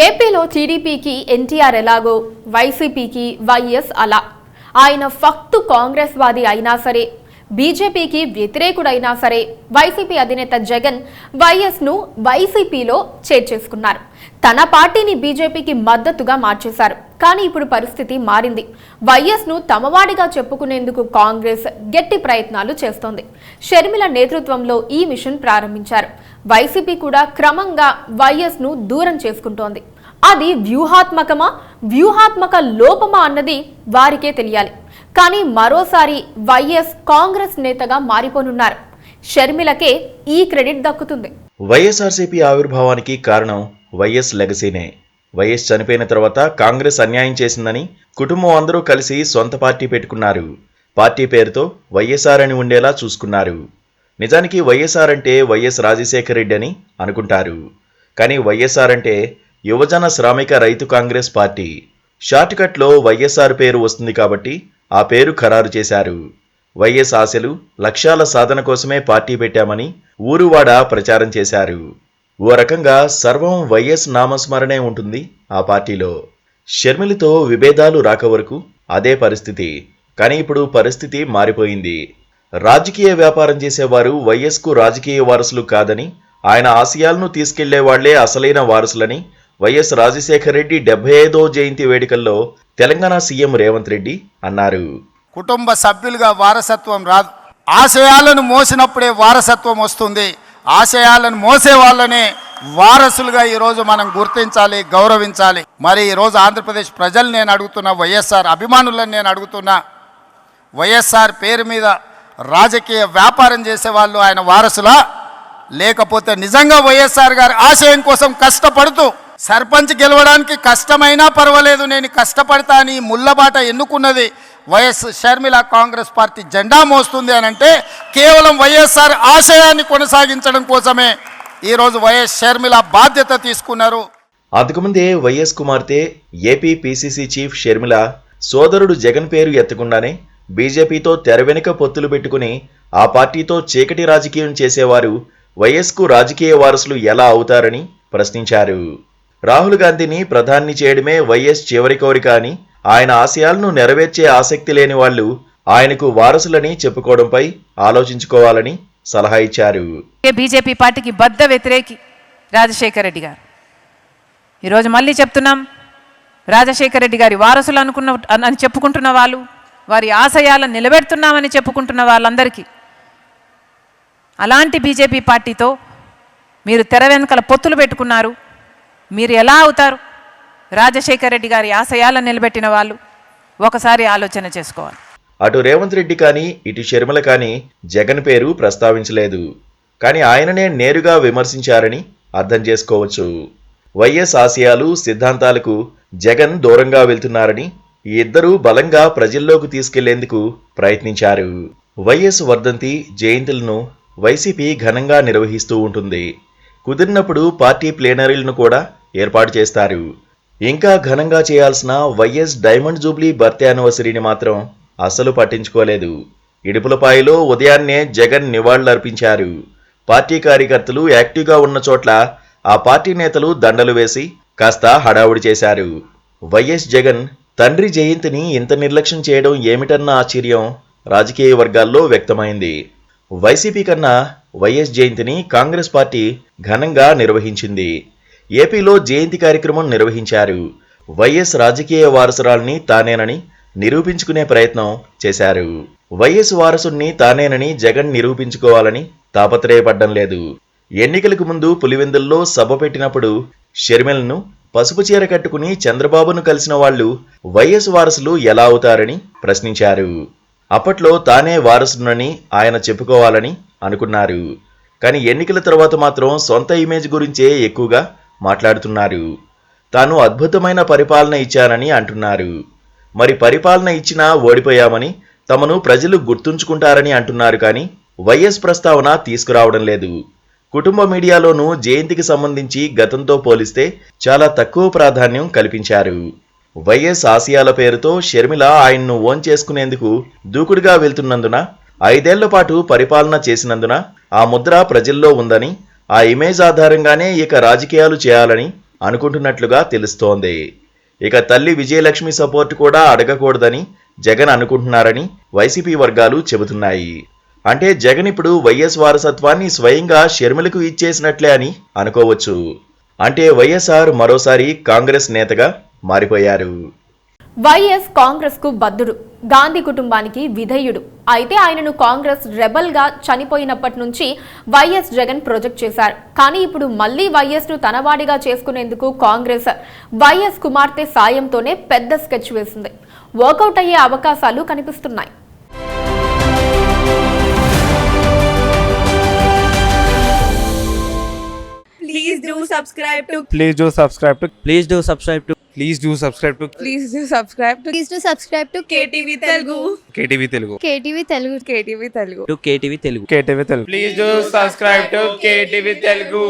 ఏపీలో టీడీపీకి ఎన్టీఆర్ ఎలాగో వైసీపీకి వైఎస్ అలా. ఆయన ఫక్తు కాంగ్రెస్ వాది అయినా సరే, బీజేపీకి వ్యతిరేకుడైనా సరే, వైసీపీ అధినేత జగన్ వైఎస్ ను వైసీపీలో చేర్చేసుకున్నారు. తన పార్టీని బీజేపీకి మద్దతుగా మార్చేశారు. కానీ ఇప్పుడు పరిస్థితి మారింది. వైఎస్ ను తమవాడిగా చెప్పుకునేందుకు కాంగ్రెస్ గట్టి ప్రయత్నాలు చేస్తోంది. షర్మిల నేతృత్వంలో ఈ మిషన్ ప్రారంభించారు. వైసీపీ కూడా క్రమంగా వైఎస్ ను దూరం చేసుకుంటోంది. అది వ్యూహాత్మకమా, వ్యూహాత్మక లోపమా అన్నది వారికే తెలియాలి. కానీ మరోసారి వైఎస్ కాంగ్రెస్ నేతగా మారిపోనున్నారు. షర్మిలకే ఈ క్రెడిట్ దక్కుతుంది. వైఎస్ఆర్సీపీ ఆవిర్భావానికి కారణం వైఎస్ లెగసీనే. వైఎస్ చనిపోయిన తర్వాత కాంగ్రెస్ అన్యాయం చేసిందని కుటుంబం అందరూ కలిసి సొంత పార్టీ పెట్టుకున్నారు. పార్టీ పేరుతో వైఎస్ఆర్ అని ఉండేలా చూసుకున్నారు. నిజానికి వైఎస్ఆర్ అంటే వైఎస్ రాజశేఖర రెడ్డి అని అనుకుంటారు. కానీ వైఎస్ఆర్ అంటే యువజన శ్రామిక రైతు కాంగ్రెస్ పార్టీ. షార్ట్ కట్లో వైఎస్ఆర్ పేరు వస్తుంది కాబట్టి ఆ పేరు ఖరారు చేశారు. వైఎస్ ఆశలు, లక్ష్యాల సాధన కోసమే పార్టీ పెట్టామని ఊరువాడ ప్రచారం చేశారు. ఓ రకంగా సర్వం వైఎస్ నామస్మరణే ఉంటుంది ఆ పార్టీలో. షర్మిలతో విభేదాలు రాక వరకు అదే పరిస్థితి. కానీ ఇప్పుడు పరిస్థితి మారిపోయింది. రాజకీయ వ్యాపారం చేసేవారు వైఎస్కు రాజకీయ వారసులు కాదని, ఆయన ఆశయాలను తీసుకెళ్లే వాళ్లే అసలైన వారసులని వైఎస్ రాజశేఖర రెడ్డి 75వ జయంతి వేడుకల్లో తెలంగాణ సీఎం రేవంత్ రెడ్డి అన్నారు. కుటుంబ సభ్యులుగా వారసత్వం రాదు. ఆశయాలను మోసినప్పుడే వారసత్వం వస్తుంది. ఆశయాలను మోసే వాళ్ళనే వారసులుగా ఈరోజు మనం గుర్తించాలి, గౌరవించాలి. మరి ఈరోజు ఆంధ్రప్రదేశ్ ప్రజలు నేను అడుగుతున్నా, వైఎస్ఆర్ అభిమానులను నేను అడుగుతున్నా, వైఎస్ఆర్ పేరు మీద రాజకీయ వ్యాపారం చేసేవాళ్ళు ఆయన వారసులా, లేకపోతే నిజంగా వైఎస్ఆర్ గారి ఆశయం కోసం కష్టపడుతూ సర్పంచ్ గెలవడానికి కష్టమైనా పర్వాలేదు, నేను కష్టపడతా అని ముళ్ళబాట ఎన్నుకున్నది వైఎస్ షర్మిల కాంగ్రెస్ పార్టీ జెండా మోస్తుంది అని అంటే కేవలం వైఎస్ఆర్ ఆశయాన్ని కొనసాగించడం కోసమే ఈరోజు వైఎస్ షర్మిల బాధ్యత తీసుకున్నారు. అంతకుముందే వైఎస్ కుమార్తె ఏపీ పీసీసీ చీఫ్ షర్మిల సోదరుడు జగన్ పేరు ఎత్తకుండానే బీజేపీతో తెర వెనుక పొత్తులు పెట్టుకుని ఆ పార్టీతో చీకటి రాజకీయం చేసేవారు వైఎస్కు రాజకీయ వారసులు ఎలా అవుతారని ప్రశ్నించారు. రాహుల్ గాంధీని ప్రధాని చేయడమే వైఎస్ చివరి కోరిక అని, ఆయన ఆశయాలను నెరవేర్చే ఆసక్తి లేని వాళ్లు ఆయనకు వారసులని చెప్పుకోవడంపై ఆలోచించుకోవాలని సలహా ఇచ్చారు. బీజేపీ పార్టీకి బద్ద వ్యతిరేకి రాజశేఖర రెడ్డి గారు. ఈరోజు మళ్ళీ చెప్తున్నాం, రాజశేఖర రెడ్డి గారి వారసులు అని చెప్పుకుంటున్న వాళ్ళు, వారి ఆశయాలను నిలబెడుతున్నామని చెప్పుకుంటున్న వాళ్ళందరికీ అలాంటి బీజేపీ పార్టీతో మీరు తెర వెనుకల పొత్తులు పెట్టుకున్నారు. మీరు ఎలా అవుతారు? రాజశేఖర రెడ్డి గారి ఆశయాలను నిలబెట్టిన వాళ్ళు ఒకసారి ఆలోచన చేసుకోవాలి. అటు రేవంత్ రెడ్డి కానీ ఇటు షర్మిల కానీ జగన్ పేరు ప్రస్తావించలేదు. కానీ ఆయననే నేరుగా విమర్శించారని అర్థం చేసుకోవచ్చు. వైఎస్ ఆశయాలు, సిద్ధాంతాలకు జగన్ దూరంగా వెళ్తున్నారని ఈ ఇద్దరూ బలంగా ప్రజల్లోకి తీసుకెళ్లేందుకు ప్రయత్నించారు. వైఎస్ వర్ధంతి, జయంతులను వైసీపీ ఘనంగా నిర్వహిస్తూ ఉంటుంది. కుదిరినప్పుడు పార్టీ ప్లేనరీలను కూడా ఏర్పాటు చేస్తారు. ఇంకా ఘనంగా చేయాల్సిన వైఎస్ డైమండ్ జూబ్లీ బర్త్ యానివర్సరీని మాత్రం అస్సలు పట్టించుకోలేదు. ఇడుపులపాయలో ఉదయాన్నే జగన్ నివాళులర్పించారు. పార్టీ కార్యకర్తలు యాక్టివ్గా ఉన్న చోట్ల ఆ పార్టీ నేతలు దండలు వేసి కాస్త హడావుడి చేశారు. వైఎస్ జగన్ తండ్రి జయంతిని ఇంత నిర్లక్ష్యం చేయడం ఏమిటన్న ఆశ్చర్యం రాజకీయ వర్గాల్లో వ్యక్తమైంది. వైసీపీ కన్నా వైఎస్ జయంతిని కాంగ్రెస్ పార్టీ ఘనంగా నిర్వహించింది. ఏపీలో జయంతి కార్యక్రమం నిర్వహించారు. వైఎస్ రాజకీయ వారసురాల్ని తానేనని నిరూపించుకునే ప్రయత్నం చేశారు. వైఎస్ వారసుణ్ణి తానేనని జగన్ నిరూపించుకోవాలని తాపత్రయపడ్డం లేదు. ఎన్నికలకు ముందు పులివెందుల్లో సభ పెట్టినప్పుడు షర్మిలను పసుపు చీర కట్టుకుని చంద్రబాబును కలిసిన వాళ్లు వైఎస్ వారసులు ఎలా అవుతారని ప్రశ్నించారు. అప్పట్లో తానే వారసునని ఆయన చెప్పుకోవాలని అనుకున్నారు. కానీ ఎన్నికల తర్వాత మాత్రం సొంత ఇమేజ్ గురించే ఎక్కువగా మాట్లాడుతున్నారు. తాను అద్భుతమైన పరిపాలన ఇచ్చానని అంటున్నారు. మరి పరిపాలన ఇచ్చినా ఓడిపోయామని తమను ప్రజలు గుర్తుంచుకుంటారని అంటున్నారు. కానీ వైఎస్ ప్రస్తావన తీసుకురావడం లేదు. కుటుంబ మీడియాలోనూ జయంతికి సంబంధించి గతంతో పోలిస్తే చాలా తక్కువ ప్రాధాన్యం కల్పించారు. వైఎస్ ఆశయాల పేరుతో షర్మిల ఆయన్ను ఓన్ చేసుకునేందుకు దూకుడుగా వెళ్తున్నందున, 5 ఏళ్ల పాటు పరిపాలన చేసినందున ఆ ముద్ర ప్రజల్లో ఉందని, ఆ ఇమేజ్ ఆధారంగానే ఇక రాజకీయాలు చేయాలని అనుకుంటున్నట్లుగా తెలుస్తోంది. ఇక తల్లి విజయలక్ష్మి సపోర్ట్ కూడా అడగకూడదని జగన్ అనుకుంటున్నారని వైసీపీ వర్గాలు చెబుతున్నాయి. అంటే జగన్ ఇప్పుడు వైఎస్ వారసత్వాన్ని స్వయంగా షర్మిలకు ఇచ్చేసినట్లే అని అనుకోవచ్చు. అంటే వైఎస్ఆర్ మరోసారి కాంగ్రెస్ నేతగా మారిపోయారు. వైఎస్ కాంగ్రెస్ కు బద్దుడు, గాంధీ కుటుంబానికి విధేయుడు. అయితే ఆయనను కాంగ్రెస్ రెబల్ గా చనిపోయినప్పటి నుంచి వైఎస్ జగన్ ప్రొజెక్ట్ చేశారు. కానీ ఇప్పుడు మళ్లీ వైఎస్ ను తనవాడిగా చేసుకునేందుకు కాంగ్రెస్ వైఎస్ కుమార్తె సాయంతోనే పెద్ద స్కెచ్ వేసింది. వర్కౌట్ అయ్యే అవకాశాలు కనిపిస్తున్నాయి. Please do subscribe to Please do subscribe to Please do subscribe to Please do subscribe to Please do subscribe to Please do subscribe to KTV Telugu. KTV Telugu. KTV Telugu. KTV Telugu. KTV Telugu. KTV Telugu. Please do subscribe to KTV Telugu.